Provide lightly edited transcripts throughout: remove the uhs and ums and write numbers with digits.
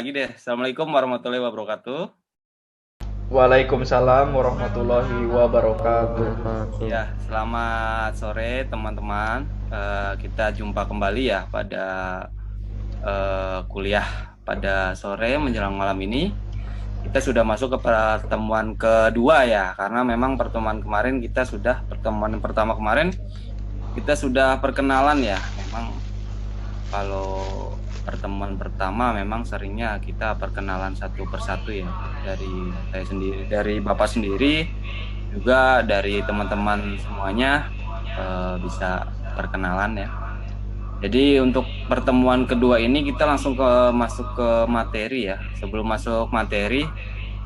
Lagi deh. Assalamualaikum warahmatullahi wabarakatuh. Waalaikumsalam warahmatullahi wabarakatuh. Ya, selamat sore teman-teman. Kita jumpa kembali ya pada kuliah pada sore menjelang malam ini. Kita sudah masuk ke pertemuan kedua ya, karena memang pertemuan pertama kemarin kita sudah perkenalan ya. Memang kalau pertemuan pertama memang seringnya kita perkenalan satu persatu ya, dari saya sendiri, dari Bapak sendiri, juga dari teman-teman semuanya bisa perkenalan ya. Jadi untuk pertemuan kedua ini kita langsung masuk ke materi ya. Sebelum masuk materi,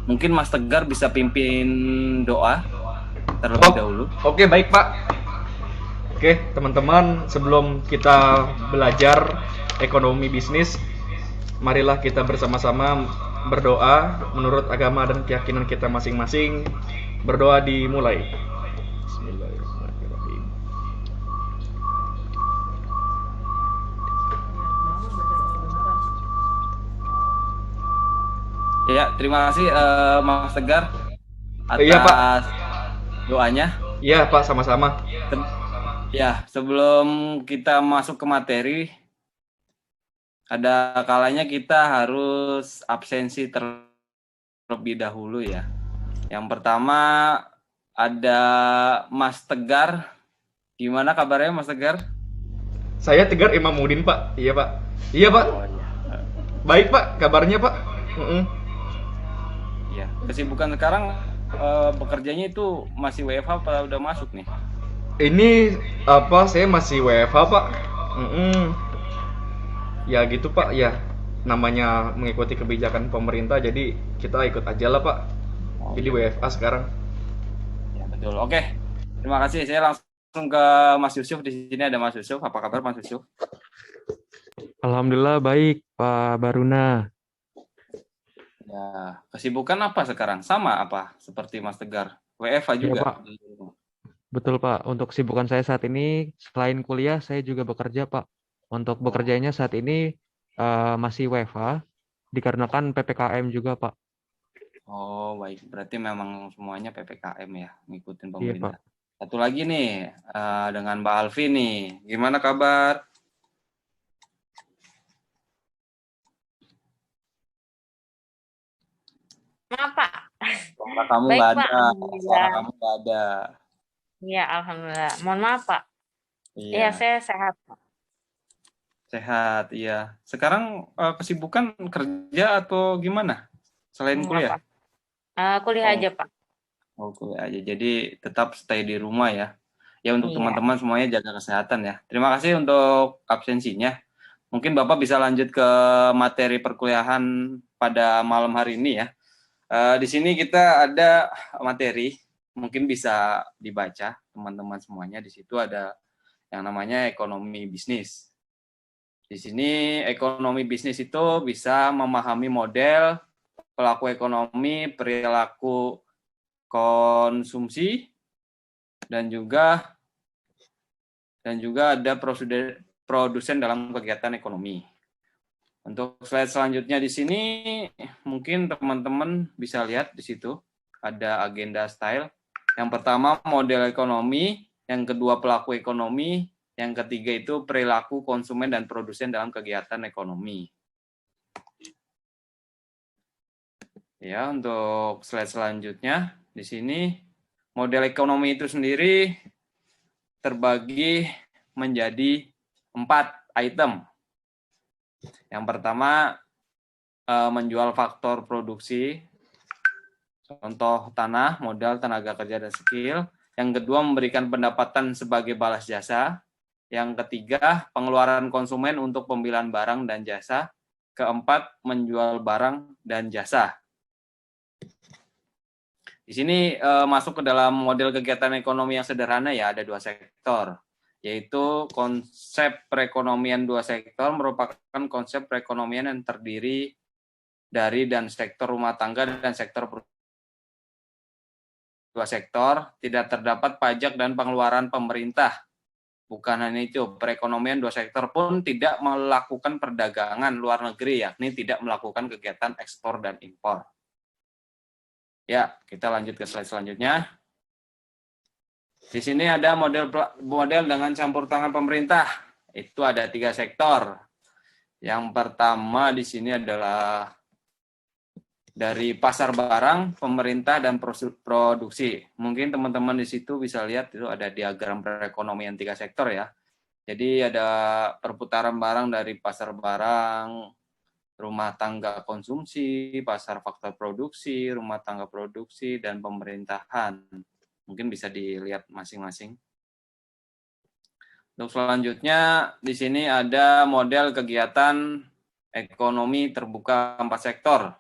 mungkin Mas Tegar bisa pimpin doa terlebih Oh, dahulu. oke baik Pak. Oke, teman-teman, sebelum kita belajar ekonomi bisnis, marilah kita bersama-sama berdoa menurut agama dan keyakinan kita masing-masing. Berdoa dimulai. Bismillahirrahmanirrahim. Ya, terima kasih Mas Tegar Iya Pak. atas doanya. Iya Pak, sama-sama. Ya, sebelum kita masuk ke materi, ada kalanya kita harus absensi terlebih dahulu ya. Yang pertama ada Mas Tegar. Gimana kabarnya Mas Tegar? Saya Tegar Imamuddin Pak. Iya Pak. Iya Pak. Oh iya. Baik Pak, kabarnya Pak. Mm-mm. Iya. Kesibukan sekarang bekerjanya itu masih WFH apa udah masuk nih? Ini apa? Saya masih WFH Pak. Mm-mm. Ya gitu Pak, ya namanya mengikuti kebijakan pemerintah, jadi kita ikut aja lah Pak. Oh Jadi iya WFA betul. sekarang. Ya betul. Oke. Terima kasih. Saya langsung ke Mas Yusuf. Di sini ada Mas Yusuf. Apa kabar Mas Yusuf? Alhamdulillah baik, Pak Baruna. Ya, kesibukan apa sekarang? Sama apa seperti Mas Tegar? WFH Ya, juga. Pak. Betul, Pak. Untuk kesibukan saya saat ini, selain kuliah, saya juga bekerja, Pak. Untuk Oh, bekerjanya saat ini masih WFH, dikarenakan PPKM juga, Pak. oh baik. Berarti memang semuanya PPKM ya, ngikutin Iya, pemerintah. Pak. Satu lagi nih, dengan Mbak Alfi nih. Gimana kabar? Maaf, Pak. Suara kamu Baik, nggak Pak. ada. Suara Alhamdulillah. kamu nggak ada. Iya, alhamdulillah. Mohon maaf, Pak. Iya, Iya, saya sehat, Pak. sehat. Iya. Sekarang kesibukan kerja atau gimana? Selain Enggak, kuliah? Pak. Kuliah Oh, aja, Pak. oh kuliah aja. Jadi tetap stay di rumah ya. Ya untuk Iya. teman-teman semuanya jaga kesehatan ya. Terima kasih untuk absensinya. Mungkin Bapak bisa lanjut ke materi perkuliahan pada malam hari ini ya. Di sini kita ada materi, mungkin bisa dibaca teman-teman semuanya. Di situ ada yang namanya ekonomi bisnis. Di sini ekonomi bisnis itu bisa memahami model, pelaku ekonomi, perilaku konsumsi, dan juga ada produsen dalam kegiatan ekonomi. Untuk slide selanjutnya di sini mungkin teman-teman bisa lihat di situ ada agenda style. Yang pertama model ekonomi, yang kedua pelaku ekonomi, yang ketiga itu perilaku konsumen dan produsen dalam kegiatan ekonomi. Ya, untuk slide selanjutnya di sini model ekonomi itu sendiri terbagi menjadi 4 item. Yang pertama menjual faktor produksi, contoh tanah, modal, tenaga kerja, dan skill. Yang kedua memberikan pendapatan sebagai balas jasa. Yang ketiga pengeluaran konsumen untuk pembelian barang dan jasa. Keempat menjual barang dan jasa. Di sini masuk ke dalam model kegiatan ekonomi yang sederhana ya, ada 2 sektor, yaitu konsep perekonomian 2 sektor merupakan konsep perekonomian yang terdiri dari dan sektor rumah tangga dan sektor 2 sektor, tidak terdapat pajak dan pengeluaran pemerintah. Bukan hanya itu, perekonomian dua sektor pun tidak melakukan perdagangan luar negeri, yakni tidak melakukan kegiatan ekspor dan impor. Ya, kita lanjut ke slide selanjutnya. Di sini ada model dengan campur tangan pemerintah. Itu ada 3 sektor. Yang pertama di sini adalah dari pasar barang, pemerintah, dan produksi. Mungkin teman-teman di situ bisa lihat itu ada diagram perekonomian 3 sektor ya. Jadi ada perputaran barang dari pasar barang, rumah tangga konsumsi, pasar faktor produksi, rumah tangga produksi, dan pemerintahan. Mungkin bisa dilihat masing-masing. Untuk selanjutnya, di sini ada model kegiatan ekonomi terbuka 4 sektor.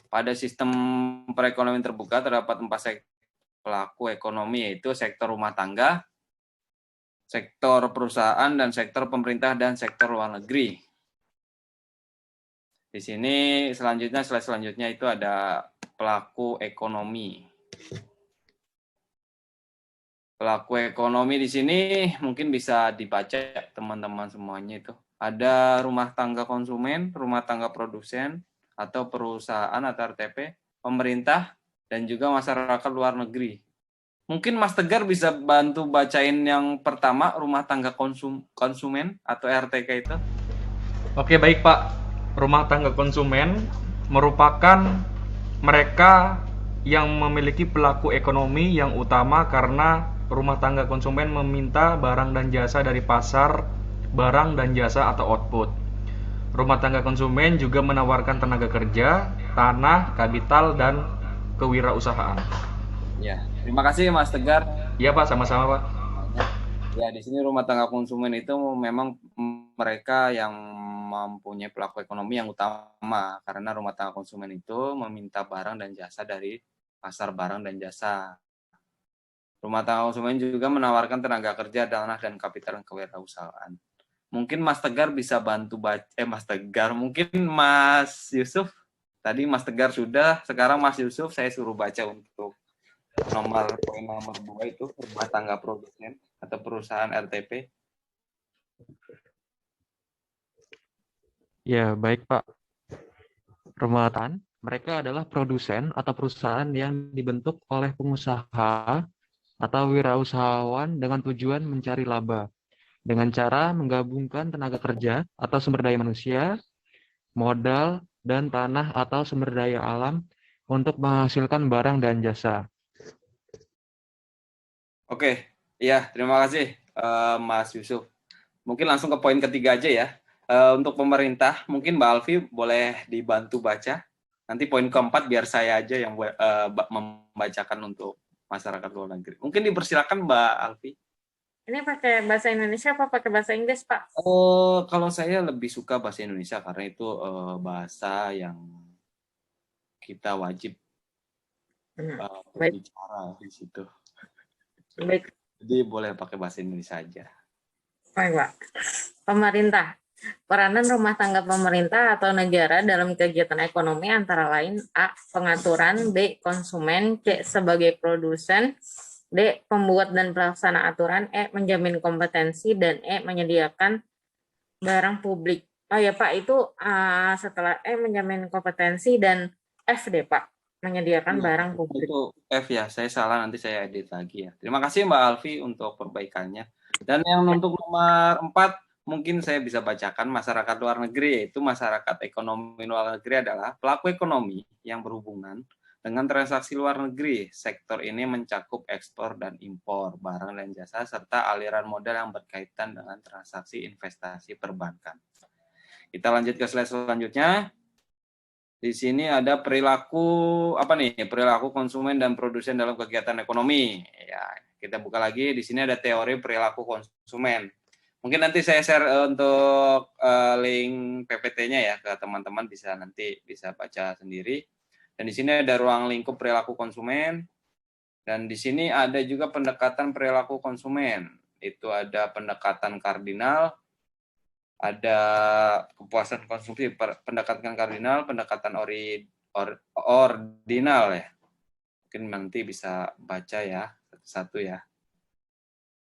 Pada sistem perekonomian terbuka terdapat 4 sektor pelaku ekonomi, yaitu sektor rumah tangga, sektor perusahaan, dan sektor pemerintah, dan sektor luar negeri. Di sini selanjutnya, slide selanjutnya itu ada pelaku ekonomi. Pelaku ekonomi di sini mungkin bisa dibaca teman-teman semuanya itu. Ada rumah tangga konsumen, rumah tangga produsen, atau perusahaan atau RTP, pemerintah, dan juga masyarakat luar negeri. Mungkin Mas Tegar bisa bantu bacain yang pertama, rumah tangga konsumen atau RTK itu. Oke, baik Pak. Rumah tangga konsumen merupakan mereka yang memiliki pelaku ekonomi yang utama karena rumah tangga konsumen meminta barang dan jasa dari pasar, barang dan jasa atau output. Rumah tangga konsumen juga menawarkan tenaga kerja, tanah, kapital, dan kewirausahaan. Ya, terima kasih Mas Tegar. Iya Pak, sama-sama Pak. Ya, di sini rumah tangga konsumen itu memang mereka yang mempunyai pelaku ekonomi yang utama karena rumah tangga konsumen itu meminta barang dan jasa dari pasar barang dan jasa. Rumah tangga konsumen juga menawarkan tenaga kerja, tanah, dan kapital kewirausahaan. Mungkin Mas Tegar bisa bantu baca, Mas Tegar, mungkin Mas Yusuf, tadi Mas Tegar sudah, sekarang Mas Yusuf saya suruh baca untuk poin nomor 2 itu, rumah tangga produsen atau perusahaan RTP. Ya, baik Pak. Rumah tangga, mereka adalah produsen atau perusahaan yang dibentuk oleh pengusaha atau wirausahawan dengan tujuan mencari laba dengan cara menggabungkan tenaga kerja atau sumber daya manusia, modal, dan tanah atau sumber daya alam untuk menghasilkan barang dan jasa. Oke, iya terima kasih Mas Yusuf. Mungkin langsung ke poin ketiga aja ya. Untuk pemerintah, mungkin Mbak Alfi boleh dibantu baca. Nanti poin keempat biar saya aja yang membacakan untuk masyarakat luar negeri. Mungkin dipersilakan Mbak Alfi. Ini pakai bahasa Indonesia apa pakai bahasa Inggris, Pak? Kalau saya lebih suka bahasa Indonesia karena itu bahasa yang kita wajib Baik, berbicara di situ. baik, Jadi boleh pakai bahasa Indonesia aja. baik, Pak. Pemerintah. Peranan rumah tangga pemerintah atau negara dalam kegiatan ekonomi antara lain A. Pengaturan, B. Konsumen, C. Sebagai produsen, D. Pembuat dan pelaksana aturan, E. Menjamin kompetensi, dan E. Menyediakan barang publik. Oh ya Pak, itu setelah E. Menjamin kompetensi dan F deh Pak, menyediakan barang publik. Itu F ya, saya salah, nanti saya edit lagi ya. Terima kasih Mbak Alfi untuk perbaikannya. Dan yang untuk nomor 4, mungkin saya bisa bacakan masyarakat luar negeri, yaitu masyarakat ekonomi luar negeri adalah pelaku ekonomi yang berhubungan dengan transaksi luar negeri. Sektor ini mencakup ekspor dan impor barang dan jasa serta aliran modal yang berkaitan dengan transaksi investasi perbankan. Kita lanjut ke slide selanjutnya. Di sini ada perilaku perilaku konsumen dan produsen dalam kegiatan ekonomi. Ya, kita buka lagi. Di sini ada teori perilaku konsumen. Mungkin nanti saya share untuk link PPT-nya ya ke teman-teman, nanti bisa baca sendiri. Dan di sini ada ruang lingkup perilaku konsumen. Dan di sini ada juga pendekatan perilaku konsumen. Itu ada pendekatan kardinal, ada kepuasan konsumsi, pendekatan kardinal, pendekatan ordinal ya. Mungkin nanti bisa baca ya satu-satu ya.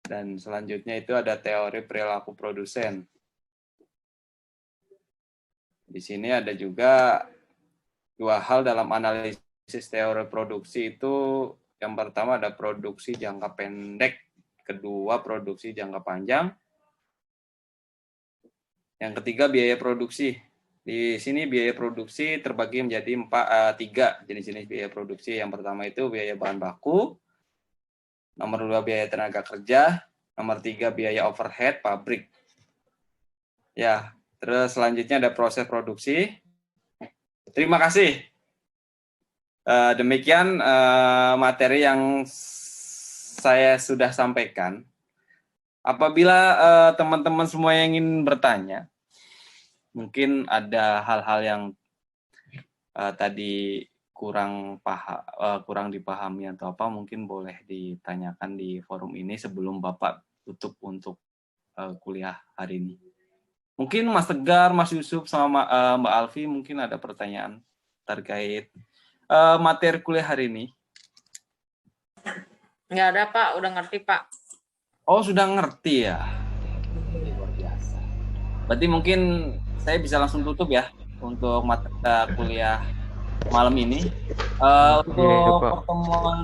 Dan selanjutnya itu ada teori perilaku produsen. Di sini ada juga dua hal dalam analisis teori produksi itu. Yang pertama ada produksi jangka pendek, kedua produksi jangka panjang. Yang ketiga biaya produksi. Di sini biaya produksi terbagi menjadi tiga jenis-jenis biaya produksi. Yang pertama itu biaya bahan baku, nomor 2 biaya tenaga kerja, nomor 3 biaya overhead pabrik. Ya, terus selanjutnya ada proses produksi. Terima kasih. Demikian materi yang saya sudah sampaikan. Apabila teman-teman semua yang ingin bertanya, mungkin ada hal-hal yang tadi kurang dipahami atau apa, mungkin boleh ditanyakan di forum ini sebelum Bapak tutup untuk kuliah hari ini. Mungkin Mas Tegar, Mas Yusuf, sama Mbak Alfi mungkin ada pertanyaan terkait materi kuliah hari ini. Nggak ada, Pak. Udah ngerti, Pak. Oh, sudah ngerti ya? Luar biasa. Berarti mungkin saya bisa langsung tutup ya untuk mata kuliah malam ini. Untuk pertemuan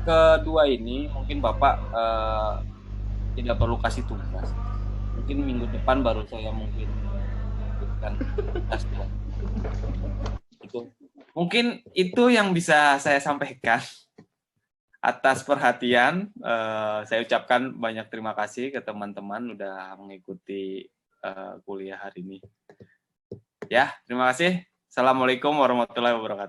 kedua ini mungkin Bapak tidak perlu kasih tugas. Mungkin minggu depan baru saya mungkin berikan tugas. Itu mungkin itu yang bisa saya sampaikan. Atas perhatian, saya ucapkan banyak terima kasih ke teman-teman udah mengikuti kuliah hari ini. Ya, terima kasih. Assalamualaikum warahmatullahi wabarakatuh.